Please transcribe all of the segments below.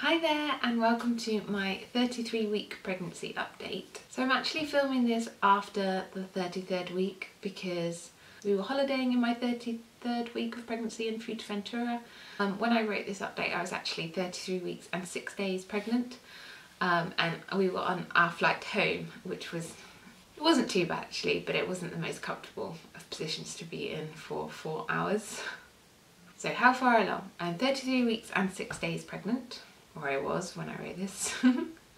Hi there and welcome to my 33-week pregnancy update. So I'm actually filming this after the 33rd week because we were holidaying in my 33rd week of pregnancy in Fuerteventura. When I wrote this update I was actually 33 weeks and 6 days pregnant, and we were on our flight home, which it wasn't too bad actually, but it wasn't the most comfortable of positions to be in for 4 hours. So how far along? I'm 33 weeks and 6 days pregnant. Or I was when I wrote this.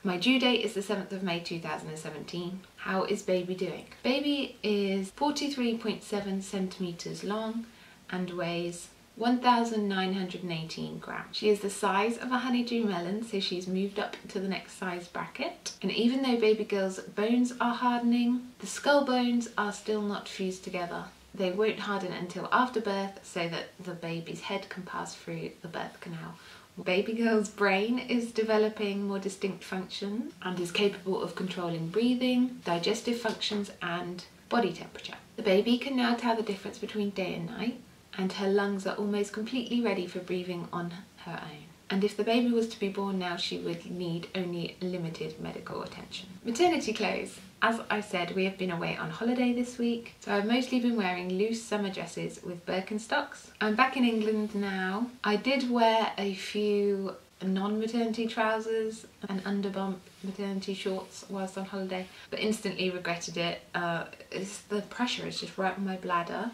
My due date is the 7th of May 2017. How is baby doing? Baby is 43.7 centimetres long and weighs 1,918 grams. She is the size of a honeydew melon, so she's moved up to the next size bracket. And even though baby girl's bones are hardening, the skull bones are still not fused together. They won't harden until after birth so that the baby's head can pass through the birth canal. Baby girl's brain is developing more distinct functions and is capable of controlling breathing, digestive functions and body temperature. The baby can now tell the difference between day and night, and her lungs are almost completely ready for breathing on her own. And if the baby was to be born now, she would need only limited medical attention. Maternity clothes. As I said, we have been away on holiday this week, so I've mostly been wearing loose summer dresses with Birkenstocks. I'm back in England now. I did wear a few non-maternity trousers and underbump maternity shorts whilst on holiday, but instantly regretted it. The pressure is just right on my bladder,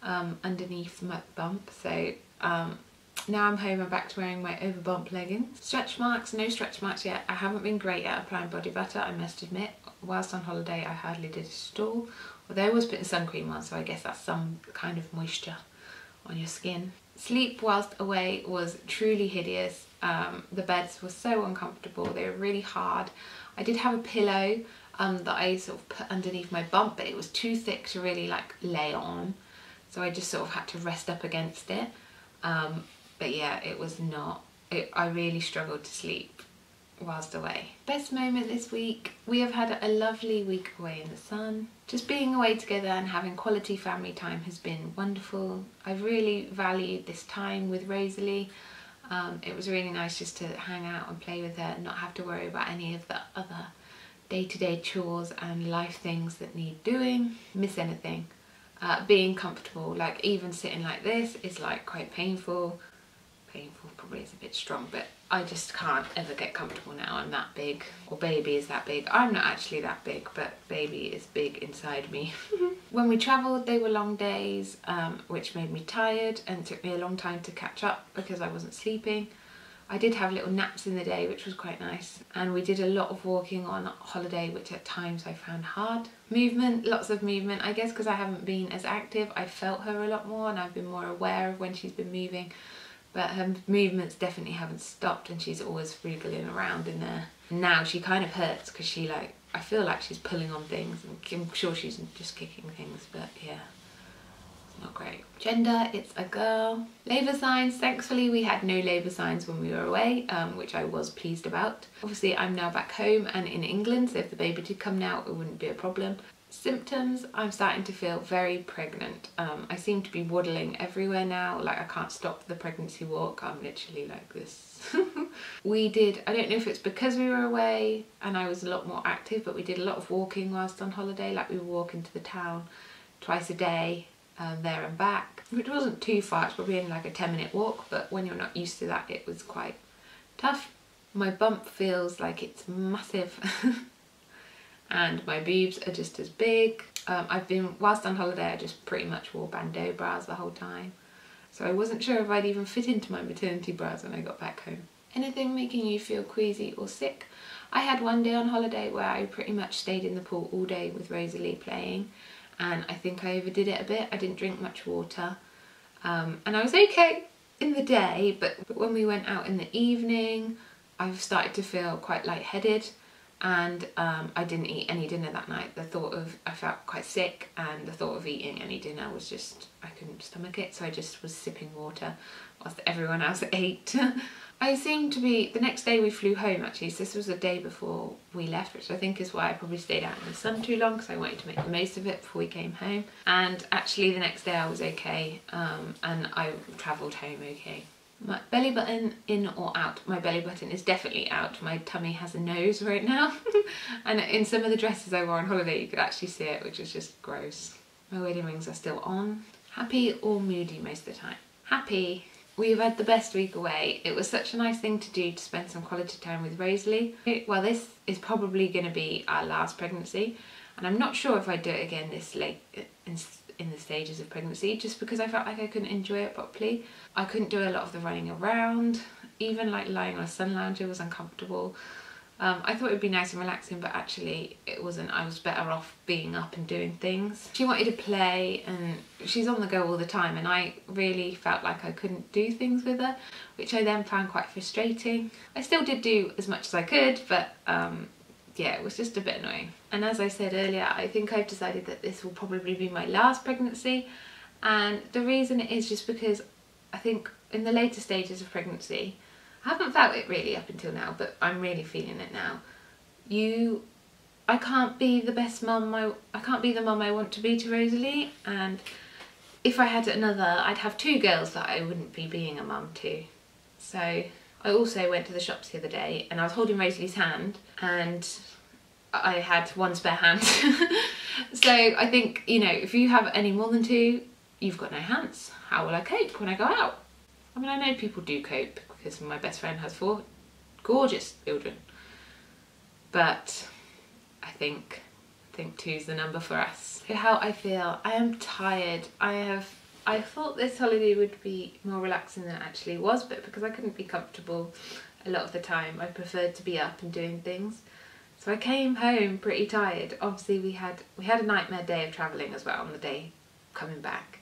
underneath my bump, so now I'm home, I'm back to wearing my over bump leggings. Stretch marks, no stretch marks yet. I haven't been great at applying body butter, I must admit. Whilst on holiday I hardly did a stall, although I was putting sun cream on, so I guess that's some kind of moisture on your skin. Sleep whilst away was truly hideous. The beds were so uncomfortable, they were really hard. I did have a pillow that I sort of put underneath my bump, but it was too thick to really like lay on, so I just sort of had to rest up against it. But yeah, it was not, I really struggled to sleep whilst away. Best moment this week, we have had a lovely week away in the sun. Just being away together and having quality family time has been wonderful. I've really valued this time with Rosalie. It was really nice just to hang out and play with her and not have to worry about any of the other day-to-day chores and life things that need doing. Miss anything. Being comfortable, like even sitting like this is like quite painful. Painful probably is a bit strong, but I just can't ever get comfortable now. I'm that big, or baby is that big. I'm not actually that big, but baby is big inside me. When we travelled, they were long days, which made me tired and took me a long time to catch up because I wasn't sleeping. I did have little naps in the day, which was quite nice, and we did a lot of walking on holiday, which at times I found hard. Movement, lots of movement. I guess because I haven't been as active, I felt her a lot more and I've been more aware of when she's been moving. But her movements definitely haven't stopped and she's always wriggling around in there. Now she kind of hurts because I feel like she's pulling on things, and I'm sure she's just kicking things, but yeah, it's not great. Gender, it's a girl. Labour signs, thankfully we had no labour signs when we were away, which I was pleased about. Obviously I'm now back home and in England, so if the baby did come now it wouldn't be a problem. Symptoms, I'm starting to feel very pregnant. I seem to be waddling everywhere now, like I can't stop the pregnancy walk. I'm literally like this. I don't know if it's because we were away and I was a lot more active, but we did a lot of walking whilst on holiday. Like we were walking to the town twice a day, there and back, which wasn't too far. It's probably only like a 10-minute walk, but when you're not used to that it was quite tough. My bump feels like it's massive. And my boobs are just as big. Whilst on holiday I just pretty much wore bandeau bras the whole time, so I wasn't sure if I'd even fit into my maternity bras when I got back home. Anything making you feel queasy or sick? I had one day on holiday where I pretty much stayed in the pool all day with Rosalie playing, and I think I overdid it a bit. I didn't drink much water, and I was okay in the day, but when we went out in the evening I started to feel quite lightheaded. And I didn't eat any dinner that night. I felt quite sick, and the thought of eating any dinner was just, I couldn't stomach it, so I just was sipping water whilst everyone else ate. I seemed to be, the next day we flew home actually, so this was the day before we left, which I think is why I probably stayed out in the sun too long, because I wanted to make the most of it before we came home. And actually the next day I was okay, and I travelled home okay. My belly button in or out? My belly button is definitely out. My tummy has a nose right now. And in some of the dresses I wore on holiday you could actually see it, which is just gross. My wedding rings are still on. Happy or moody most of the time? Happy. We've had the best week away. It was such a nice thing to do, to spend some quality time with Rosalie. Well, this is probably going to be our last pregnancy, and I'm not sure if I'd do it again this late in the stages of pregnancy, just because I felt like I couldn't enjoy it properly. I couldn't do a lot of the running around, even like lying on a sun lounger was uncomfortable. I thought it would be nice and relaxing, but actually it wasn't. I was better off being up and doing things. She wanted to play and she's on the go all the time, and I really felt like I couldn't do things with her, which I then found quite frustrating. I still did do as much as I could, but yeah, it was just a bit annoying. And as I said earlier, I think I've decided that this will probably be my last pregnancy, and the reason is just because I think in the later stages of pregnancy, I haven't felt it really up until now, but I'm really feeling it now. I can't be the best mum, I can't be the mum I want to be to Rosalie, and if I had another, I'd have two girls that I wouldn't be being a mum to. So I also went to the shops the other day and I was holding Rosalie's hand and I had one spare hand. So I think, you know, if you have any more than two, you've got no hands. How will I cope when I go out? I mean, I know people do cope because my best friend has 4 gorgeous children, but I think 2's the number for us. So how I feel, I am tired. I thought this holiday would be more relaxing than it actually was, but because I couldn't be comfortable a lot of the time, I preferred to be up and doing things. So I came home pretty tired. Obviously we had a nightmare day of travelling as well on the day coming back.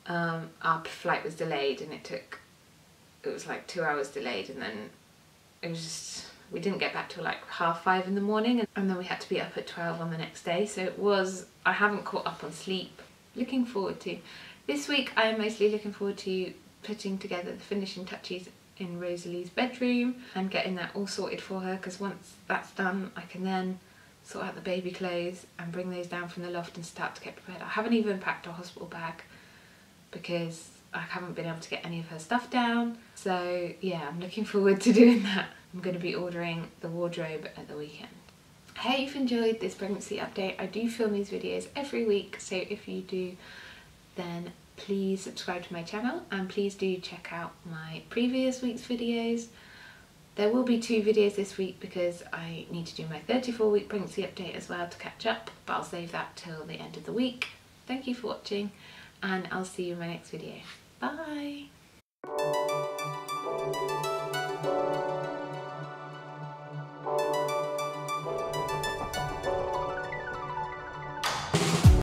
Our flight was delayed and it was like 2 hours delayed, and then it was just, we didn't get back till like 5:30 in the morning, and then we had to be up at 12 on the next day. So it was, I haven't caught up on sleep. Looking forward to this week. I am mostly looking forward to putting together the finishing touches in Rosalie's bedroom and getting that all sorted for her, because once that's done I can then sort out the baby clothes and bring those down from the loft and start to get prepared. I haven't even packed a hospital bag because I haven't been able to get any of her stuff down. So yeah, I'm looking forward to doing that. I'm going to be ordering the wardrobe at the weekend. I hope you've enjoyed this pregnancy update. I do film these videos every week, so if you do, then please subscribe to my channel and please do check out my previous week's videos. There will be 2 videos this week because I need to do my 34-week pregnancy update as well to catch up, but I'll save that till the end of the week. Thank you for watching, and I'll see you in my next video. Bye!